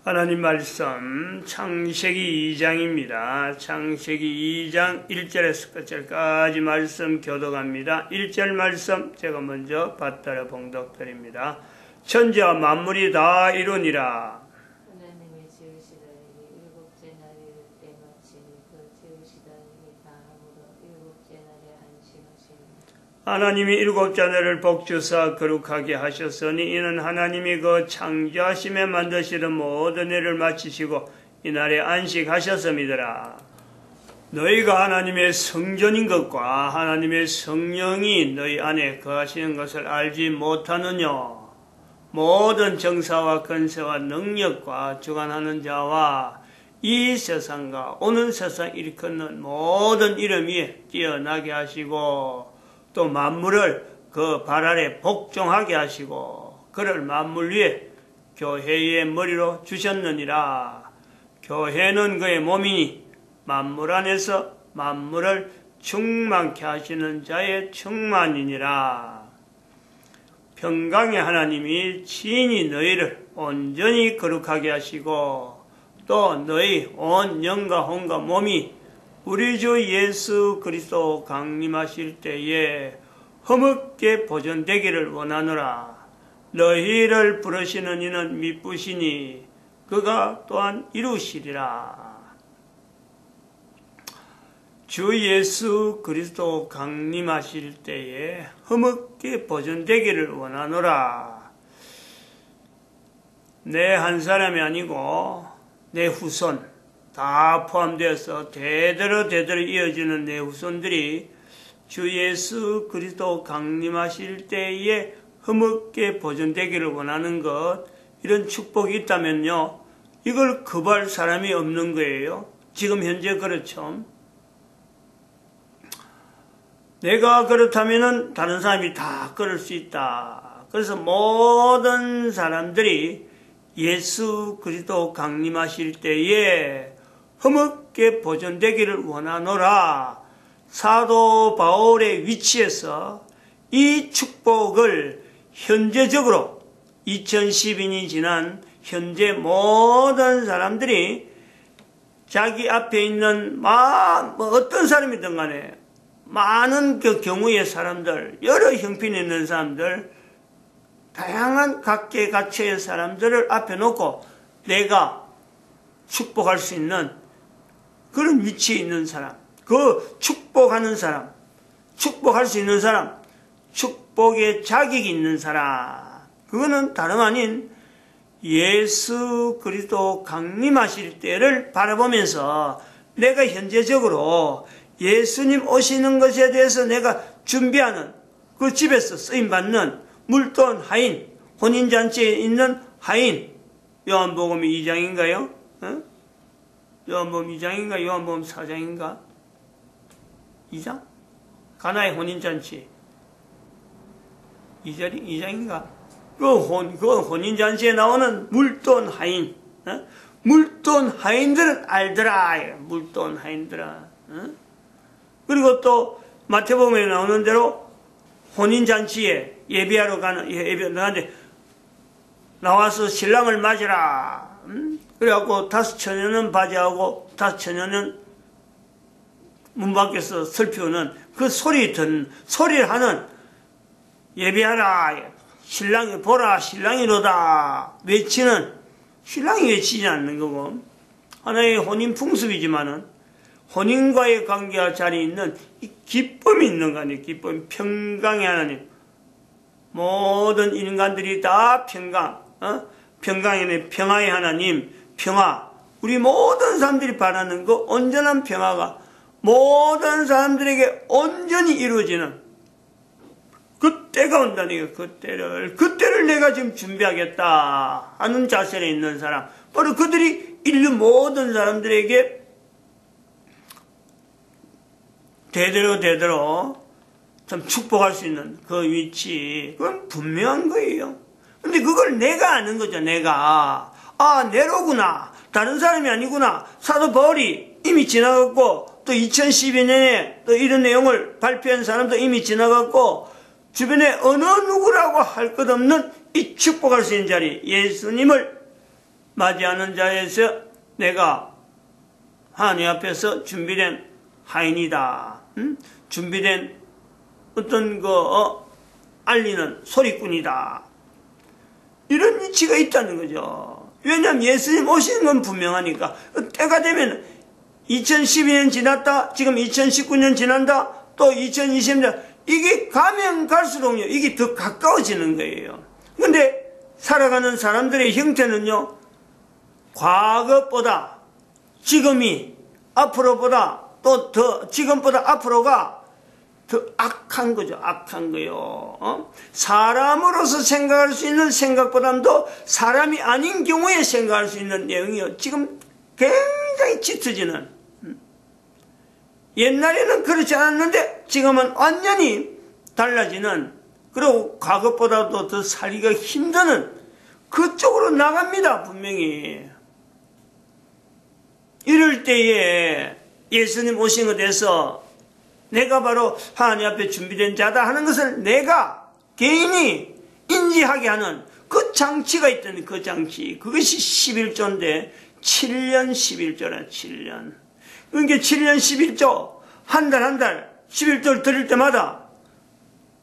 하나님 말씀 창세기 2장입니다. 창세기 2장 1절에서 끝절까지 말씀 교독합니다. 1절 말씀 제가 먼저 받들어 봉독드립니다. 천지와 만물이 다 이루니라. 하나님이 지으시다 일이 일곱째 날이 때 마치니 그 지으시다 일이 다 함으로 일곱째 날에 안식하시니. 하나님이 일곱째 날을 복주사 거룩하게 하셨으니 이는 하나님이 그 창조하심에 만드시는 모든 일을 마치시고 이날에 안식하셨음이더라. 너희가 하나님의 성전인 것과 하나님의 성령이 너희 안에 거하시는 것을 알지 못하느냐. 모든 정사와 권세와 능력과 주관하는 자와 이 세상과 오는 세상 일컫는 모든 이름 위에 뛰어나게 하시고 또 만물을 그 발 아래 복종하게 하시고 그를 만물 위에 교회의 머리로 주셨느니라. 교회는 그의 몸이니 만물 안에서 만물을 충만케 하시는 자의 충만이니라. 평강의 하나님이 친히 너희를 온전히 거룩하게 하시고 또 너희 온 영과 혼과 몸이 우리 주 예수 그리스도 강림하실 때에 허물게 보존되기를 원하노라. 너희를 부르시는 이는 미쁘시니 그가 또한 이루시리라. 주 예수 그리스도 강림하실 때에 허물게 보존되기를 원하노라. 내 한 사람이 아니고 내 후손 다 포함되어서 대대로 이어지는 내 후손들이 주 예수 그리스도 강림하실 때에 허물게 보존되기를 원하는 것, 이런 축복이 있다면요, 이걸 급할 사람이 없는 거예요. 지금 현재 그렇죠. 내가 그렇다면은 다른 사람이 다 그럴 수 있다. 그래서 모든 사람들이 예수 그리스도 강림하실 때에 허물게 보존되기를 원하노라. 사도 바울의 위치에서 이 축복을 현재적으로 2012년이 지난 현재 모든 사람들이 자기 앞에 있는 어떤 사람이든 간에 많은 그 경우의 사람들, 여러 형편이 있는 사람들, 다양한 각계 각처의 사람들을 앞에 놓고 내가 축복할 수 있는 그런 위치에 있는 사람, 그 축복하는 사람, 축복할 수 있는 사람, 축복의 자격이 있는 사람, 그거는 다름 아닌 예수 그리스도 강림하실 때를 바라보면서 내가 현재적으로 예수님 오시는 것에 대해서 내가 준비하는 그 집에서 쓰임받는 물돈 하인, 혼인잔치에 있는 하인, 요한복음 2장인가요? 요한복음 2장인가? 요한복음 4장인가? 2장? 가나의 혼인잔치 2장인가? 그 혼인잔치에 나오는 물돈 하인, 물돈 하인들은 알더라. 물돈 하인들아. 그리고 또 마태복음에 나오는 대로 혼인잔치에 예배하러 나가는데 나와서 신랑을 맞으라. 그래갖고 5처녀는 바지하고 5처녀는 문 밖에서 슬피우는 그 소리를 하는 예배하라. 신랑이 보라. 신랑이로다. 외치는, 신랑이 외치지 않는 거고, 하나의 혼인 풍습이지만은 혼인과의 관계와 자리에 있는 이 기쁨이 있는 거 아니에요. 기쁨, 평강의 하나님. 모든 인간들이 다 평강, 평강의 평화의 하나님, 평화. 우리 모든 사람들이 바라는 그 온전한 평화가 모든 사람들에게 온전히 이루어지는 그 때가 온다니까. 그때를 내가 지금 준비하겠다 하는 자세에 있는 사람. 바로 그들이 인류 모든 사람들에게 대대로 참 축복할 수 있는 그 위치, 그건 분명한 거예요. 근데 그걸 내가 아는 거죠. 내가 내로구나, 다른 사람이 아니구나. 사도 바울이 이미 지나갔고 또 2012년에 또 이런 내용을 발표한 사람도 이미 지나갔고 주변에 어느 누구라고 할 것 없는 이 축복할 수 있는 자리, 예수님을 맞이하는 자에서 내가 하나님 앞에서 준비된 하인이다. 준비된 어떤 알리는 소리꾼이다. 이런 위치가 있다는 거죠. 왜냐하면 예수님 오시는 건 분명하니까. 때가 되면 2012년 지났다. 지금 2019년 지난다. 또 2020년. 이게 가면 갈수록요. 이게 더 가까워지는 거예요. 근데 살아가는 사람들의 형태는요. 과거보다 지금이 앞으로보다 또 더 지금보다 앞으로가 더 악한 거죠. 악한 거요. 사람으로서 생각할 수 있는 생각보다도 사람이 아닌 경우에 생각할 수 있는 내용이요. 지금 굉장히 짙어지는. 옛날에는 그렇지 않았는데 지금은 완전히 달라지는, 그리고 과거보다도 더 살기가 힘드는 그쪽으로 나갑니다. 분명히. 이럴 때에 예수님 오신 것에서 내가 바로 하나님 앞에 준비된 자다 하는 것을 내가 개인이 인지하게 하는 그 장치가 있다는 그 장치. 그것이 11조인데 7년 11조라 7년. 그러니까 7년 11조 한 달 11조를 드릴 때마다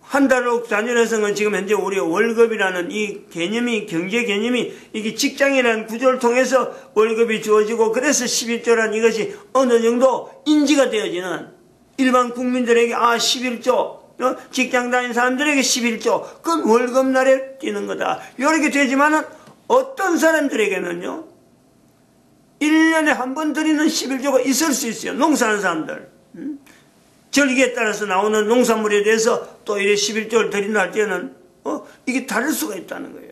한 달로 단위해서는 지금 현재 우리 월급이라는 이 개념이, 경제 개념이, 이게 직장이라는 구조를 통해서 월급이 주어지고, 그래서 11조라는 이것이 어느 정도 인지가 되어지는, 일반 국민들에게 11조, 직장 다니는 사람들에게 11조, 그건 월급날에 뛰는 거다. 이렇게 되지만은 어떤 사람들에게는요, 1년에 한 번 드리는 11조가 있을 수 있어요. 농사하는 사람들. 절기에 따라서 나오는 농산물에 대해서 또 이래 11조를 드린다 할 때는 이게 다를 수가 있다는 거예요.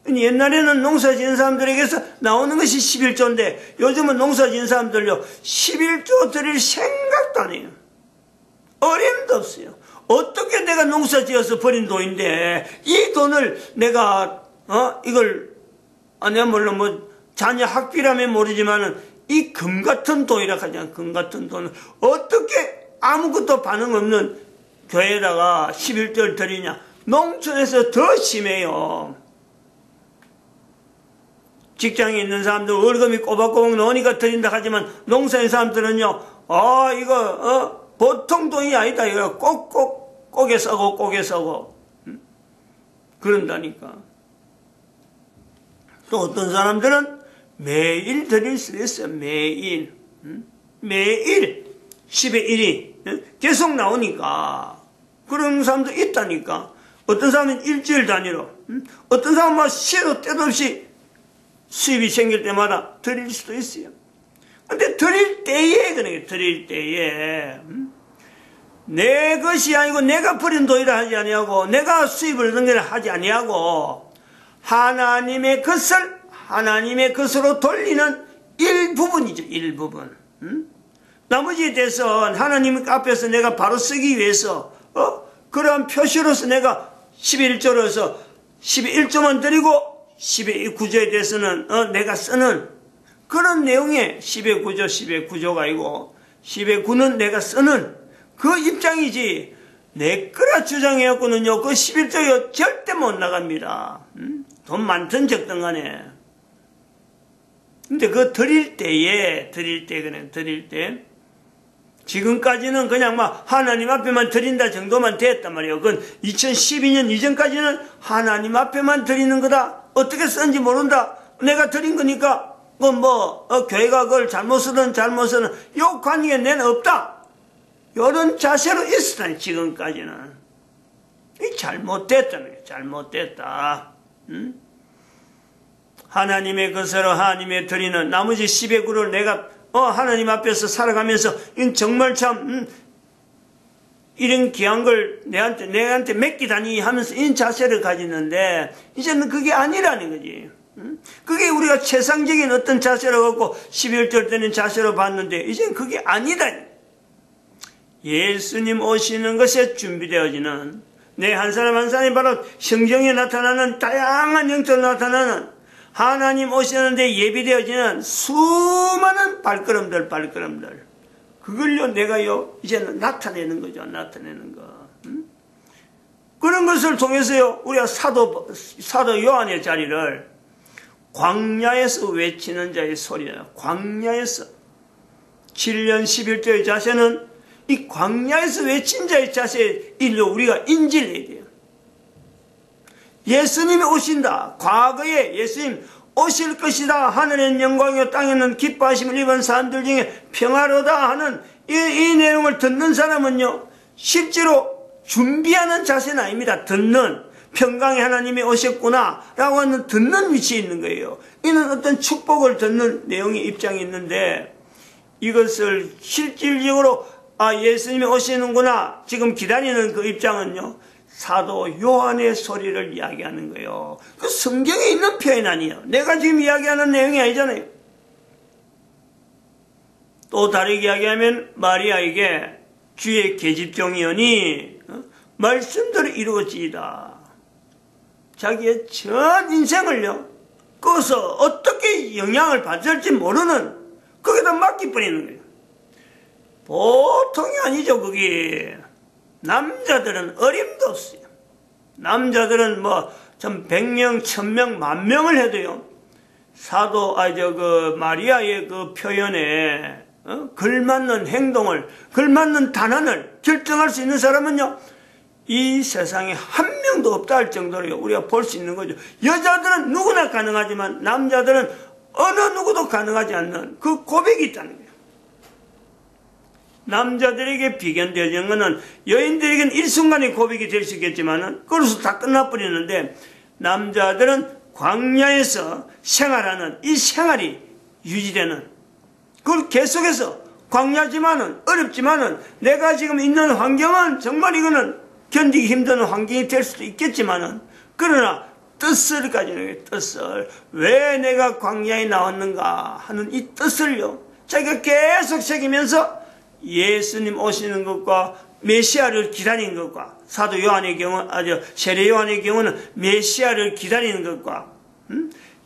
옛날에는 농사 지은 사람들에게서 나오는 것이 11조인데 요즘은 농사 지은 사람들요 11조 드릴 생각도 안 해요. 어림도 없어요. 어떻게 내가 농사 지어서 버린 돈인데 이 돈을 내가 이걸 내가 물론 뭐 자녀 학비라면 모르지만은 이 금 같은 돈이라 하잖아. 금 같은 돈을 어떻게 아무것도 반응 없는 교회에다가 11조를 드리냐. 농촌에서 더 심해요. 직장에 있는 사람들 월급이 꼬박꼬박 나오니까 드린다 하지만 농사의 사람들은요, 이거 보통 돈이 아니다. 이거 꼭에 써고 그런다니까. 또 어떤 사람들은 매일 드릴 수 있어요. 매일 10의 1이 계속 나오니까 그런 사람도 있다니까. 어떤 사람은 일주일 단위로, 어떤 사람은 막 시도 때도 없이 수입이 생길 때마다 드릴 수도 있어요. 근데 드릴 때에 내 것이 아니고 내가 버린 돈이라 하지 아니하고 내가 수입을 얻은 게 하지 아니하고 하나님의 것으로 돌리는 일부분이죠. 일부분. 나머지에 대해서 하나님 앞에서 내가 바로 쓰기 위해서 그런 표시로서 내가 11조로서 11조만 드리고 10의 9조에 대해서는 내가 쓰는 그런 내용의 10의 9조가 아니고 10의 9는 내가 쓰는 그 입장이지 내 거라 주장해갖고는요 그 11조요 절대 못 나갑니다. 돈 많든 적든 간에. 근데 그 드릴 때 지금까지는 그냥 막 하나님 앞에만 드린다 정도만 됐단 말이에요. 그건 2012년 이전까지는 하나님 앞에만 드리는 거다. 어떻게 쓰는지 모른다. 내가 드린 거니까 교회가 그걸 잘못 쓰든 요 관계에 내는 없다. 요런 자세로 있었다니 지금까지는. 이 잘못됐다는 거예요. 잘못됐다. 하나님의 것으로 하나님의 드리는 나머지 10의 9를 내가 하나님 앞에서 살아가면서 이건 정말 참 이런 귀한 걸 내한테 맡기다니 하면서 이런 자세를 가지는데 이제는 그게 아니라는 거지. 그게 우리가 최상적인 어떤 자세로 갖고 11절 되는 자세로 봤는데 이제는 그게 아니다. 예수님 오시는 것에 준비되어지는 내 한 사람 한 사람이 바로 성경에 나타나는 다양한 형태로 나타나는 하나님 오시는데 예비되어지는 수많은 발걸음들. 그걸요, 내가요, 이제는 나타내는 거죠. 나타내는 거. 그런 것을 통해서요, 우리가 사도 요한의 자리를 광야에서 외치는 자의 소리야. 광야에서. 7년 11조의 자세는 이 광야에서 외친 자의 자세의 일로 우리가 인지를 해야 돼요. 예수님이 오신다. 과거에 예수님 오실 것이다. 하늘의 영광이요 땅에는 기뻐하심을 입은 사람들 중에 평화로다 하는 이 내용을 듣는 사람은요, 실제로 준비하는 자세는 아닙니다. 듣는, 평강의 하나님이 오셨구나 라고 하는 듣는 위치에 있는 거예요. 이는 어떤 축복을 듣는 내용의 입장이 있는데, 이것을 실질적으로 예수님이 오시는구나 지금 기다리는 그 입장은요, 사도 요한의 소리를 이야기하는 거예요. 그 성경에 있는 표현 아니에요. 내가 지금 이야기하는 내용이 아니잖아요. 또 다르게 이야기하면 마리아에게 주의 계집종이오니 말씀대로 이루어지이다. 자기의 전 인생을요, 거기서 어떻게 영향을 받을지 모르는, 거기다 맡겨버리는 거예요. 보통이 아니죠. 그게 남자들은 어림도 없어요. 남자들은 참 100명, 1000명, 10,000명을 해도요, 사도 마리아의 그 표현에 걸맞는 행동을, 걸맞는 단안을 결정할 수 있는 사람은요, 이 세상에 한 명도 없다 할 정도로 우리가 볼 수 있는 거죠. 여자들은 누구나 가능하지만 남자들은 어느 누구도 가능하지 않는 그 고백이 있다는 거예요. 남자들에게 비견되는 것은 여인들에게는 일순간의 고백이 될 수 있겠지만 그래서 다 끝나버리는데, 남자들은 광야에서 생활하는 이 생활이 유지되는, 그걸 계속해서 광야지만은, 어렵지만은, 내가 지금 있는 환경은 정말 이거는 견디기 힘든 환경이 될 수도 있겠지만은, 그러나 뜻을 가지는 거예요. 뜻을. 왜 내가 광야에 나왔는가 하는 이 뜻을요, 자기가 계속 새기면서 예수님 오시는 것과 메시아를 기다리는 것과, 사도 요한의 경우, 세례 요한의 경우는 메시아를 기다리는 것과,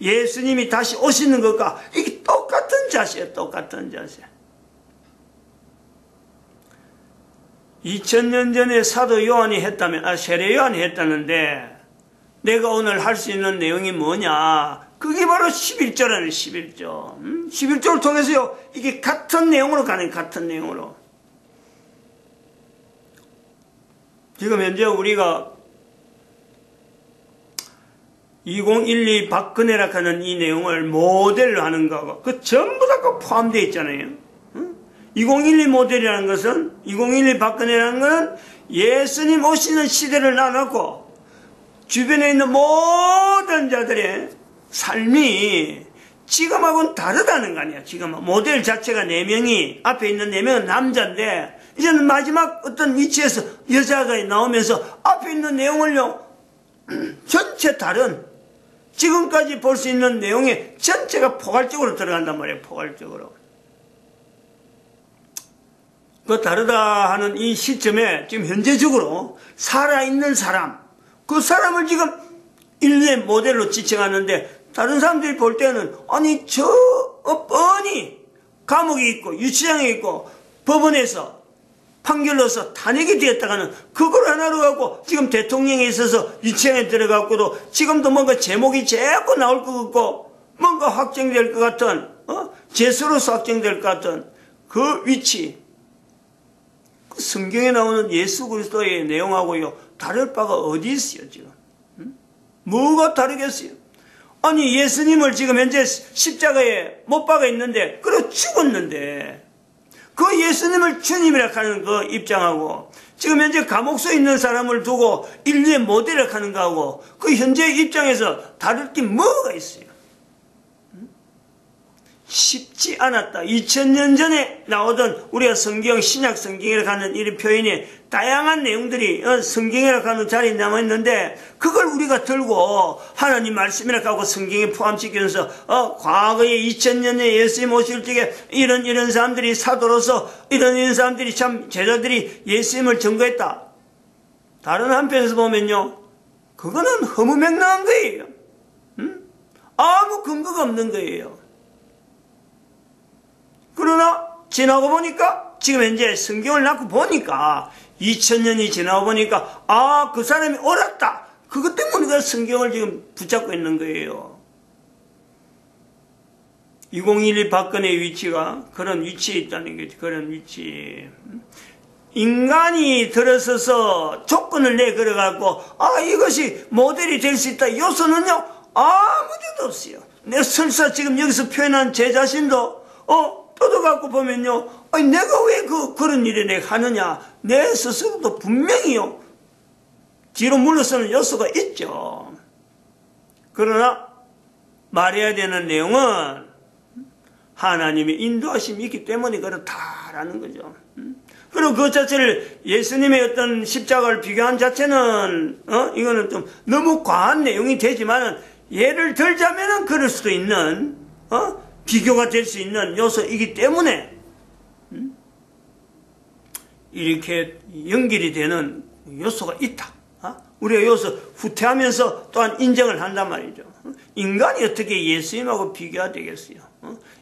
예수님이 다시 오시는 것과, 이게 똑같은 자세예요. 똑같은 자세. 2000년 전에 사도 요한이 했다면, 세례 요한이 했다는데, 내가 오늘 할 수 있는 내용이 뭐냐? 그게 바로 11조라는 11조. 11조를 통해서요, 이게 같은 내용으로 가는, 같은 내용으로. 지금 현재 우리가 2012 박근혜라 하는 이 내용을 모델로 하는 거고, 그 전부 다 포함되어 있잖아요. 2012 모델이라는 것은, 2012 박근혜라는 것은 예수님 오시는 시대를 나눠놓고 주변에 있는 모든 자들의 삶이 지금하고는 다르다는 거 아니야. 지금 모델 자체가 4명이, 앞에 있는 4명은 남자인데, 이제는 마지막 어떤 위치에서 여자가 나오면서 앞에 있는 내용을요, 전체 다른, 지금까지 볼 수 있는 내용에 전체가 포괄적으로 들어간단 말이에요. 포괄적으로. 그 다르다 하는 이 시점에 지금 현재적으로 살아있는 사람, 그 사람을 지금 인류의 모델로 지칭하는데, 다른 사람들이 볼 때는 아니 뻔히 감옥에 있고 유치장에 있고 법원에서 판결로서 탄핵이 되었다가는 그걸 하나로 갖고 지금 대통령에 있어서 유치장에 들어가고도 지금도 뭔가 제목이 자꾸 나올 것 같고 뭔가 확정될 것 같은, 재수로서 확정될 것 같은 그 위치, 그 성경에 나오는 예수 그리스도의 내용하고요 다를 바가 어디 있어요 지금? 뭐가 다르겠어요? 아니 예수님을 지금 현재 십자가에 못 박아 있는데, 그래 죽었는데, 그 예수님을 주님이라 하는 그 입장하고 지금 현재 감옥소에 있는 사람을 두고 인류의 모델이라 하는 거하고 그 현재 입장에서 다를 게 뭐가 있어요? 쉽지 않았다. 2000년 전에 나오던 우리가 성경, 신약 성경이라고 하는 이런 표현이 다양한 내용들이 성경이라고 하는 자리에 남아있는데, 그걸 우리가 들고 하나님 말씀이라고 하고 성경에 포함시키면서 과거에 2000년 전에 예수님 오실 적에 이런 사람들이 사도로서 이런 사람들이 참 제자들이 예수님을 증거했다. 다른 한편에서 보면요, 그거는 허무맹랑한 거예요. 아무 근거가 없는 거예요. 그러나 지나고 보니까, 지금 현재 성경을 낳고 보니까 2000년이 지나고 보니까 그 사람이 옳았다. 그것 때문에 우리가 성경을 지금 붙잡고 있는 거예요. 2012 박근혜의 위치가 그런 위치에 있다는 거지. 그런 위치. 인간이 들어서서 조건을 내걸어갖고 이것이 모델이 될 수 있다. 요소는요 아무 데도 없어요. 내 설사 지금 여기서 표현한 제 자신도 뜯어갖고 보면요 내가 왜 그런 일을 내가 하느냐. 내 스스로도 분명히요 뒤로 물러서는 요소가 있죠. 그러나 말해야 되는 내용은 하나님의 인도하심이 있기 때문에 그렇다라는 거죠. 그리고 그 자체를 예수님의 어떤 십자가를 비교한 자체는 이거는 좀 너무 과한 내용이 되지만은 예를 들자면은 그럴 수도 있는 비교가 될 수 있는 요소이기 때문에 이렇게 연결이 되는 요소가 있다. 우리가 요소 후퇴하면서 또한 인정을 한단 말이죠. 인간이 어떻게 예수님하고 비교가 되겠어요?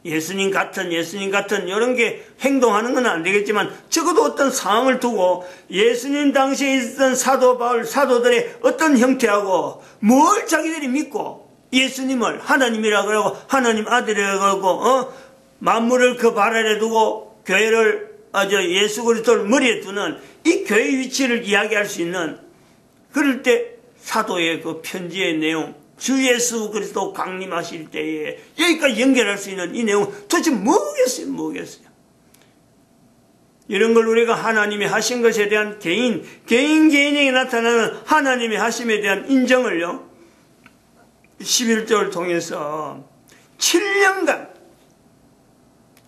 예수님 같은 이런 게 행동하는 건 안 되겠지만 적어도 어떤 상황을 두고 예수님 당시에 있었던 사도 바울 사도들의 어떤 형태하고 뭘 자기들이 믿고 예수님을 하나님이라고 하고 하나님 아들이라고 하고 만물을 그 발 아래 두고 교회를 예수 그리스도를 머리에 두는 이 교회의 위치를 이야기할 수 있는 그럴 때 사도의 그 편지의 내용 주 예수 그리스도 강림하실 때에 여기까지 연결할 수 있는 이 내용 도대체 뭐겠어요? 이런 걸 우리가 하나님이 하신 것에 대한 개인에게 나타나는 하나님의 하심에 대한 인정을요 11절을 통해서 7년간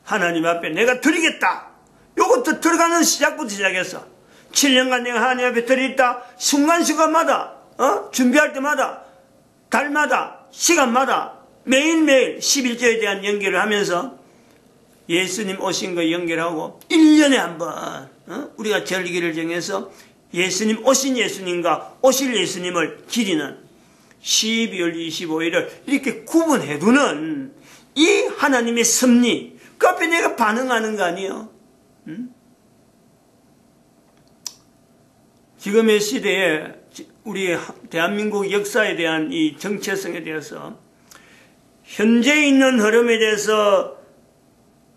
하나님 앞에 내가 드리겠다. 요것도 들어가는 시작부터 시작했어. 7년간 내가 하나님 앞에 드리겠다. 순간순간마다 준비할 때마다 달마다 시간마다 매일매일 11조에 대한 연결을 하면서 예수님 오신 거 연결하고 1년에 한 번 우리가 절기를 정해서 예수님 오신 예수님과 오실 예수님을 기리는 12월 25일을 이렇게 구분해두는 이 하나님의 섭리 그 앞에 내가 반응하는 거 아니에요? 지금의 시대에 우리 대한민국 역사에 대한 이 정체성에 대해서 현재 있는 흐름에 대해서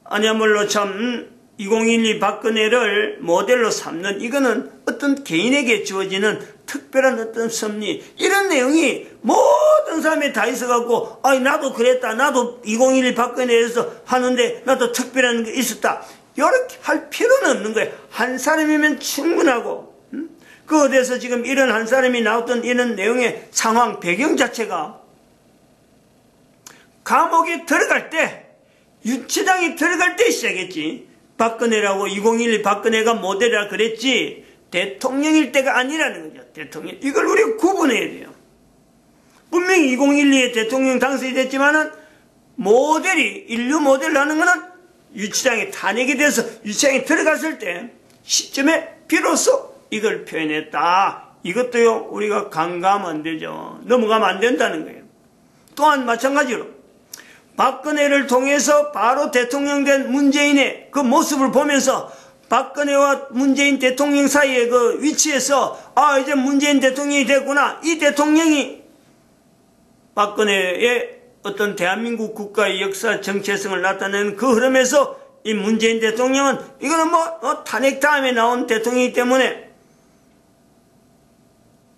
아니야말로 참 2012 박근혜를 모델로 삼는 이거는 어떤 개인에게 주어지는 특별한 어떤 섭리 이런 내용이 모든 사람이 다 있어갖고 나도 그랬다 나도 2012 박근혜에서 하는데 나도 특별한 게 있었다 이렇게 할 필요는 없는 거예요. 한 사람이면 충분하고 그 어디서 지금 이런 한 사람이 나왔던 이런 내용의 상황 배경 자체가 감옥에 들어갈 때 유치장에 들어갈 때 시작했지. 박근혜라고 2012 박근혜가 모델이라 그랬지 대통령일 때가 아니라는 거죠. 대통령 이걸 우리가 구분해야 돼요. 분명히 2012에 대통령 당선이 됐지만은 모델이 인류 모델을 하는 거는 유치장에 탄핵이 돼서 유치장에 들어갔을 때 시점에 비로소 이걸 표현했다. 이것도요 우리가 간과하면 안 되죠. 넘어가면 안 된다는 거예요. 또한 마찬가지로 박근혜를 통해서 바로 대통령 된 문재인의 그 모습을 보면서 박근혜와 문재인 대통령 사이의 그 위치에서 이제 문재인 대통령이 됐구나. 이 대통령이 박근혜의 어떤 대한민국 국가의 역사 정체성을 나타내는 그 흐름에서 이 문재인 대통령은 이거는 탄핵 다음에 나온 대통령이기 때문에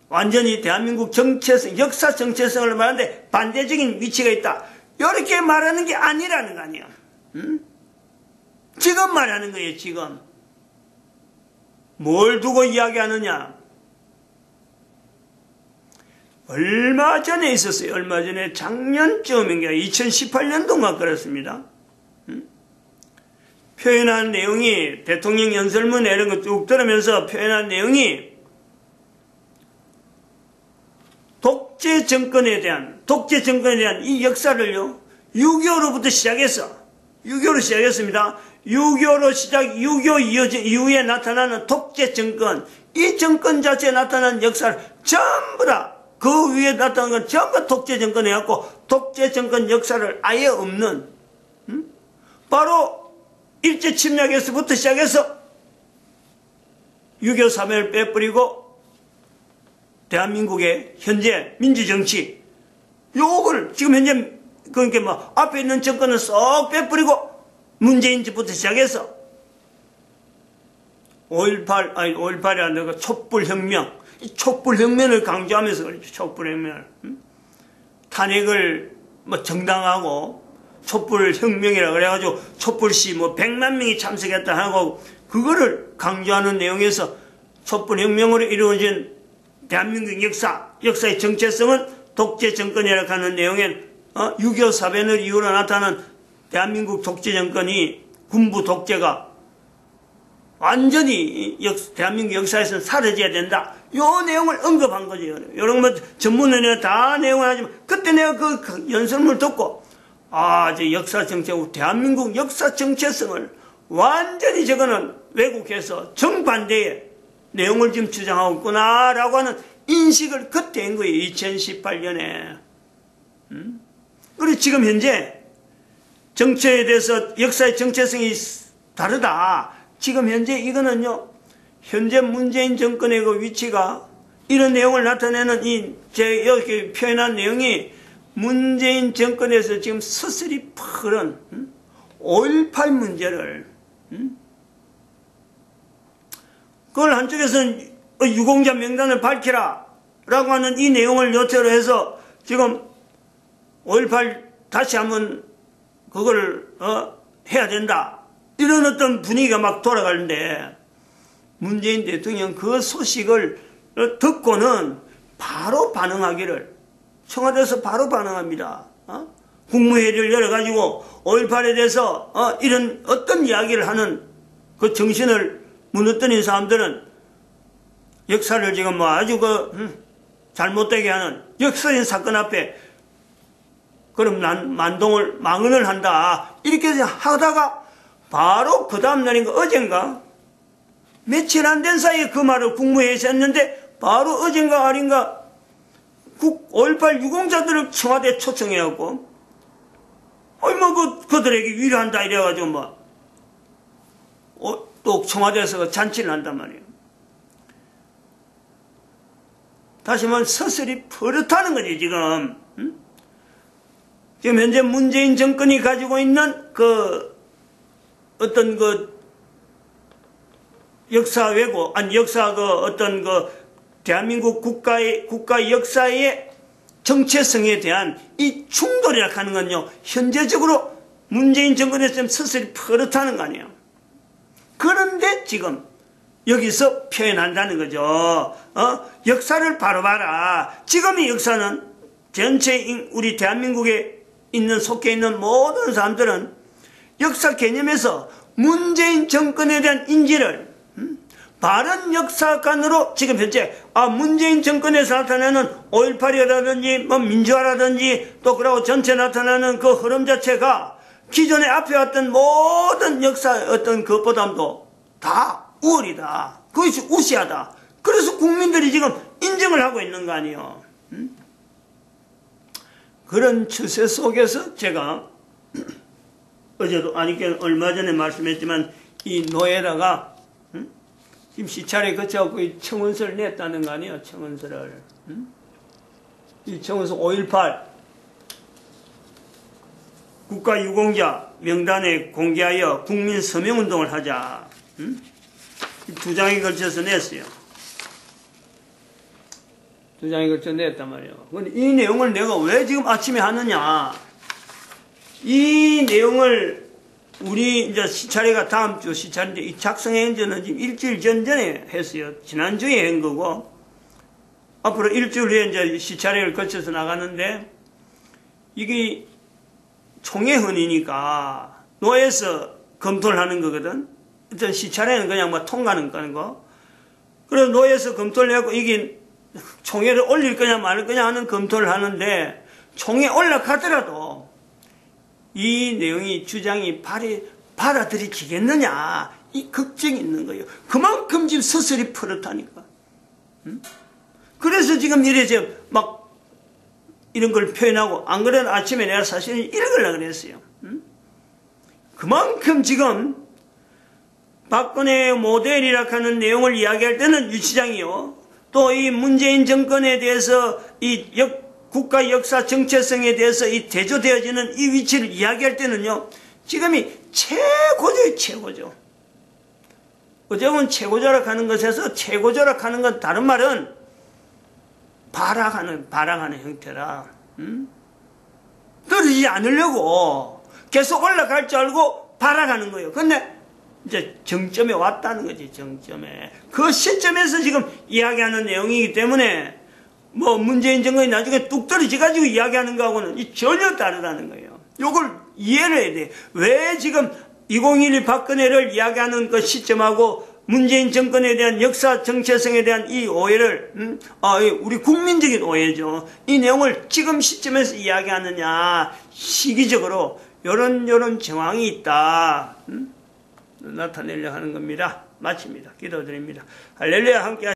완전히 대한민국 정체성, 역사 정체성을 말하는데 반대적인 위치가 있다. 이렇게 말하는 게 아니라는 거 아니야. 지금 말하는 거예요, 지금. 뭘 두고 이야기하느냐. 얼마 전에 있었어요. 얼마 전에 작년쯤인가 2018년도인가 그렇습니다. 표현한 내용이 대통령 연설문 이런 거 쭉 들으면서 표현한 내용이 독재 정권에 대한 이 역사를요 6.25로부터 시작해서 6.25로 시작했습니다. 6.25 이후에 나타나는 독재 정권 이 정권 자체에 나타난 역사를 전부 다 그 위에 나타난 건 전부 독재 정권 해갖고 독재 정권 역사를 아예 없는 바로 일제 침략에서부터 시작해서 6.25 사명을 빼버리고 대한민국의 현재 민주정치 요걸 지금 현재 그러니까 뭐 앞에 있는 정권은 쏙 빼버리고 문재인 집부터 시작해서 5.18이 아니라 촛불혁명, 이 촛불혁명을 강조하면서 그렇죠. 촛불혁명을. 탄핵을 뭐 정당하고 촛불혁명이라 그래가지고 촛불시 뭐 100만 명이 참석했다 하고 그거를 강조하는 내용에서 촛불혁명으로 이루어진 대한민국 역사의 정체성은 독재 정권이라고 하는 내용엔 6.25 사변을 이후로 나타난 대한민국 독재 정권이 군부 독재가 완전히 대한민국 역사에서는 사라져야 된다. 요 내용을 언급한 거죠. 이런 뭐 전문의는 다 내용을 하지만 그때 내가 그 연설문을 듣고 이제 역사 정체고 대한민국 역사 정체성을 완전히 저거는 왜곡해서 정반대의 내용을 지금 주장하고 있구나라고 하는 인식을 그때 한 거예요. 2018년에. 그리고 지금 현재 정체에 대해서 역사의 정체성이 다르다. 지금 현재 이거는요, 현재 문재인 정권의 그 위치가 이런 내용을 나타내는 제 여기 표현한 내용이 문재인 정권에서 지금 서슬이 푸른 5.18 문제를 그걸 한쪽에서는 유공자 명단을 밝히라 라고 하는 이 내용을 요체로 해서 지금 5.18 다시 한번 그걸 해야 된다. 이런 어떤 분위기가 막 돌아가는데 문재인 대통령 그 소식을 듣고는 바로 반응하기를 청와대에서 바로 반응합니다. 국무회의를 열어가지고 5.18에 대해서 이런 어떤 이야기를 하는 그 정신을 무너뜨린 사람들은 역사를 지금 뭐 아주 잘못되게 하는 역사적인 사건 앞에 그럼 난 망언을 한다. 이렇게 하다가 바로 그 다음날인가 어젠가 며칠 안 된 사이에 그 말을 국무회의에서 했는데 바로 어젠가 아닌가 5.18 유공자들을 청와대에 초청해갖고 그들에게 위로한다 이래가지고 또 청와대에서 잔치를 한단 말이에요. 다시 말하면 서슬이 버릇하는 거지 지금. 지금 현재 문재인 정권이 가지고 있는 어떤 역사 왜곡, 대한민국 국가 역사의 정체성에 대한 이 충돌이라고 하는 건요, 현재적으로 문재인 정권에서 좀 서슬이 버릇하는 거 아니에요. 그런데 지금 여기서 표현한다는 거죠. 역사를 바로 봐라. 지금의 역사는 전체 우리 대한민국에 속해 있는 모든 사람들은 역사 개념에서 문재인 정권에 대한 인지를 바른 역사관으로 지금 현재 문재인 정권에서 나타나는 5.18이라든지 민주화라든지 또 그러고 전체 나타나는 그 흐름 자체가 기존에 앞에 왔던 모든 역사 어떤 것보다도 다 우월이다. 그것이 우시하다. 그래서 국민들이 지금 인정을 하고 있는 거 아니에요. 그런 추세 속에서 제가 어제도 얼마 전에 말씀했지만 이 노예라가 지금 시찰에 거쳐갖고 이 청원서를 냈다는 거 아니에요. 청원서를. 이 청원서 5.18 국가유공자 명단에 공개하여 국민 서명운동을 하자. 두 장에 걸쳐서 냈어요. 두 장에 걸쳐 냈단 말이에요. 근데 이 내용을 내가 왜 지금 아침에 하느냐. 이 내용을 우리 이제 시찰회가 다음 주 시찰인데 이 작성한 지는 지금 일주일 전에 했어요. 지난주에 한 거고 앞으로 일주일 후에 이제 시찰회를 거쳐서 나가는데 이게 총회헌이니까 노에서 검토를 하는 거거든. 일단 시찰회는 그냥 통과는 거는 거. 그래서 노에서 검토를 하고 이게 총회를 올릴 거냐 말 거냐 하는 검토를 하는데 총회 올라가더라도 이 내용이 주장이 받아들이지겠느냐 이 걱정이 있는 거예요. 그만큼 지금 서슬이 퍼렇다니까. 그래서 지금 이래서 막 이런 걸 표현하고 안 그래도 아침에 내가 사실은 읽으려고 그랬어요. 그만큼 지금 박근혜 모델이라 하는 내용을 이야기할 때는 유치장이요. 또 이 문재인 정권에 대해서 이 국가 역사 정체성에 대해서 이 대조되어지는 이 위치를 이야기할 때는요, 지금이 최고죠, 최고죠. 어제는 최고조락 하는 것에서 최고조락 하는 건 다른 말은 발악하는 형태라. 떨어지지 않으려고 계속 올라갈 줄 알고 발악하는 거예요. 근데 이제 정점에 왔다는 거지, 정점에. 그 시점에서 지금 이야기하는 내용이기 때문에 뭐 문재인 정권이 나중에 뚝 떨어져가지고 이야기하는 거하고는 전혀 다르다는 거예요. 요걸 이해를 해야 돼. 왜 지금 2012 박근혜를 이야기하는 그 시점하고 문재인 정권에 대한 역사 정체성에 대한 이 오해를, 우리 국민적인 오해죠. 이 내용을 지금 시점에서 이야기하느냐, 시기적으로 요런 정황이 있다, 나타내려 하는 겁니다. 마칩니다. 기도드립니다. 할렐루야. 함께